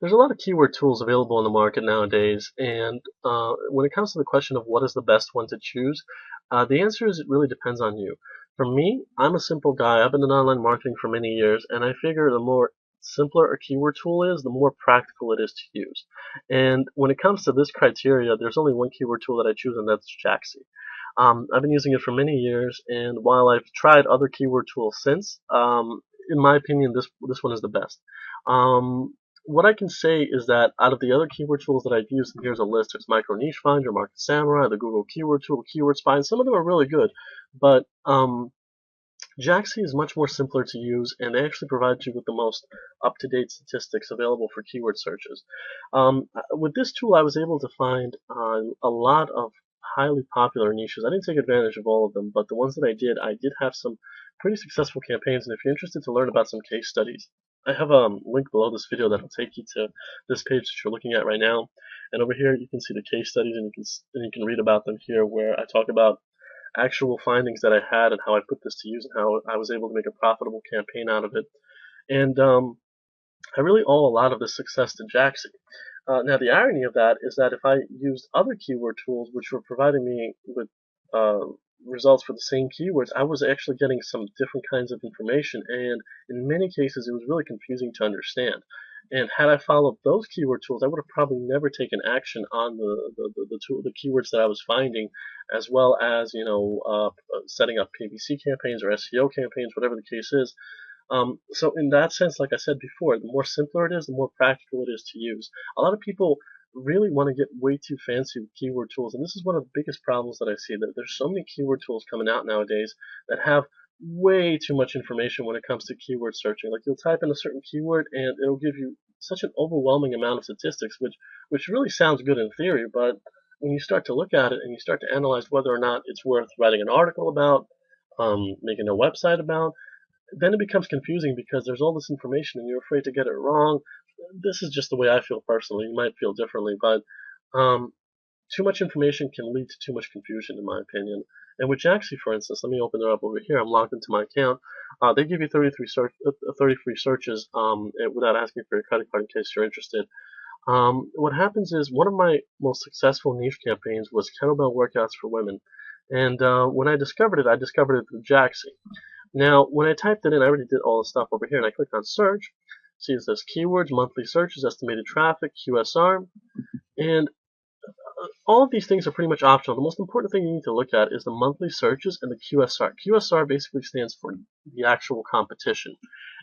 There's a lot of keyword tools available in the market nowadays, and when it comes to the question of what is the best one to choose, the answer is it really depends on you. For me, I'm a simple guy. I've been in online marketing for many years, and I figure the more simpler a keyword tool is, the more practical it is to use. And when it comes to this criteria, there's only one keyword tool that I choose, and that's Jaxi. I've been using it for many years, and while I've tried other keyword tools since, in my opinion, this one is the best. Um, what I can say is that out of the other keyword tools that I've used, and here's a list: there's Micro Niche Finder, Market Samurai, the Google Keyword Tool, Keyword Spy, and some of them are really good, but Jaxi is much more simpler to use, and they actually provide you with the most up-to-date statistics available for keyword searches. With this tool, I was able to find a lot of highly popular niches. I didn't take advantage of all of them, but the ones that I did have some pretty successful campaigns. And if you're interested to learn about some case studies, I have a link below this video that'll take you to this page that you're looking at right now. And over here, you can see the case studies, and you can read about them here, where I talk about actual findings that I had and how I put this to use and how I was able to make a profitable campaign out of it. And I really owe a lot of this success to Jaxi. Now, the irony of that is that if I used other keyword tools which were providing me with uh, results for the same keywords, I was actually getting some different kinds of information, and in many cases, it was really confusing to understand. And had I followed those keyword tools, I would have probably never taken action on the keywords that I was finding, as well as setting up PPC campaigns or SEO campaigns, whatever the case is. So in that sense, like I said before, the more simpler it is, the more practical it is to use. A lot of people really want to get way too fancy with keyword tools, and this is one of the biggest problems that I see, that there's so many keyword tools coming out nowadays that have way too much information when it comes to keyword searching. Like, you'll type in a certain keyword and it'll give you such an overwhelming amount of statistics, which really sounds good in theory, but when you start to look at it and you start to analyze whether or not it's worth writing an article about, making a website about, then it becomes confusing because there's all this information and you're afraid to get it wrong. This is just the way I feel personally. You might feel differently, but um, too much information can lead to too much confusion, in my opinion. And with Jaxi, for instance, let me open it up over here. I'm logged into my account. They give you 30 free searches without asking for your credit card in case you're interested. What happens is, one of my most successful niche campaigns was kettlebell workouts for women. And when I discovered it through Jaxi. Now, when I typed it in, I already did all the stuff over here, and I clicked on search. See, it says keywords, monthly searches, estimated traffic, QSR, and all of these things are pretty much optional. The most important thing you need to look at is the monthly searches and the QSR. QSR basically stands for the actual competition.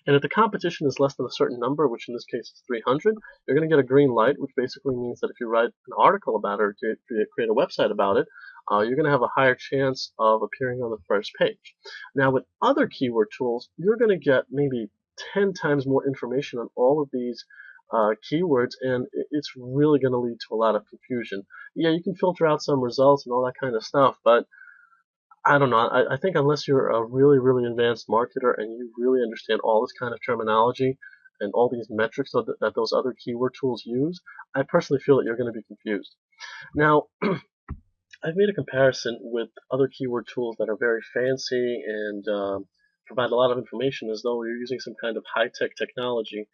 And if the competition is less than a certain number, which in this case is 300, you're going to get a green light, which basically means that if you write an article about it or create a website about it, you're going to have a higher chance of appearing on the first page. Now, with other keyword tools, you're going to get maybe 10 times more information on all of these keywords, and it's really going to lead to a lot of confusion. Yeah, you can filter out some results and all that kind of stuff, but I don't know. I think unless you're a really, really advanced marketer and you really understand all this kind of terminology and all these metrics that those other keyword tools use, I personally feel that you're going to be confused. Now, I've made a comparison with other keyword tools that are very fancy and provide a lot of information as though you're using some kind of high-tech technology.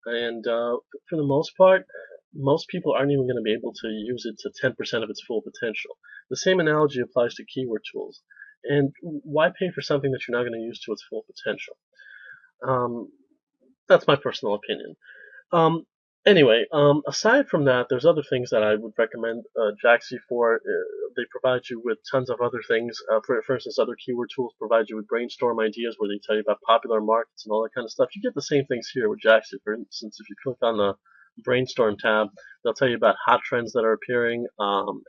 And for the most part, most people aren't even going to be able to use it to 10% of its full potential. The same analogy applies to keyword tools. And why pay for something that you're not going to use to its full potential? Um, that's my personal opinion. Um, anyway, aside from that, there's other things that I would recommend Jaxi for. They provide you with tons of other things. For instance, other keyword tools provide you with brainstorm ideas where they tell you about popular markets and all that kind of stuff. You get the same things here with Jaxi. For instance, if you click on the brainstorm tab, they'll tell you about hot trends that are appearing,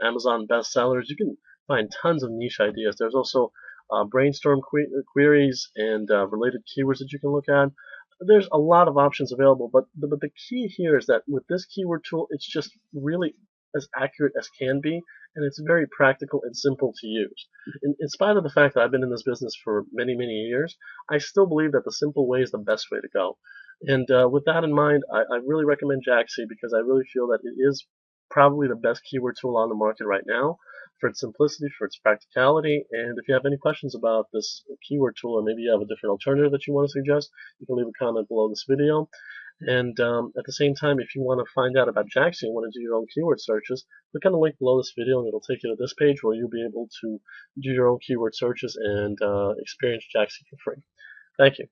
Amazon bestsellers. You can find tons of niche ideas. There's also brainstorm queries and related keywords that you can look at. There's a lot of options available, but the key here is that with this keyword tool, it's just really as accurate as can be, and it's very practical and simple to use. In spite of the fact that I've been in this business for many, many years, I still believe that the simple way is the best way to go. And with that in mind, I really recommend Jaxi because I really feel that it is probably the best keyword tool on the market right now for its simplicity, for its practicality. And if you have any questions about this keyword tool, or maybe you have a different alternative that you want to suggest, you can leave a comment below this video. And at the same time, if you want to find out about Jaaxi and want to do your own keyword searches, click on the link below this video and it'll take you to this page where you'll be able to do your own keyword searches and experience Jaaxi for free. Thank you.